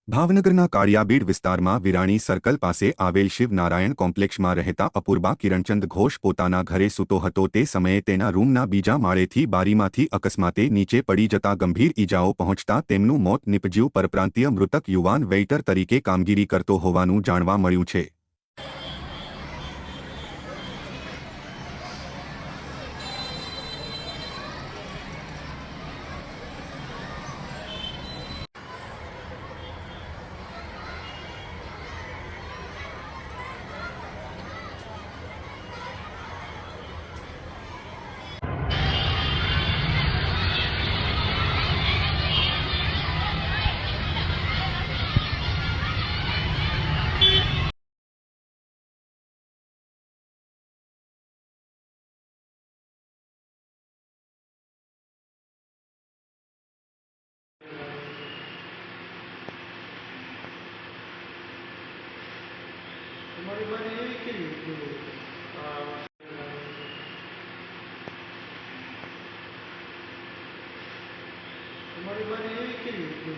ભાવનગરના કાળિયાબીડ વિસ્તારમાં વિરાણી સર્કલ પાસે આવેલ શિવનારાયણ કોમ્પ્લેક્ષમાં રહેતા અપૂર્વા કિરણચંદ ઘોષ પોતાના ઘરે સૂતો હતો તે સમયે તેના રૂમના બીજા માળેથી બારીમાંથી અકસ્માતે નીચે પડી જતા ગંભીર ઈજાઓ પહોંચતા તેમનું મોત નીપજ્યું. પરપ્રાંતીય મૃતક યુવાન વેઇટર તરીકે કામગીરી કરતો હોવાનું જાણવા મળ્યું છે. તમારી બારી એવી કેવી કે તમારી બારી એવી કેવી કે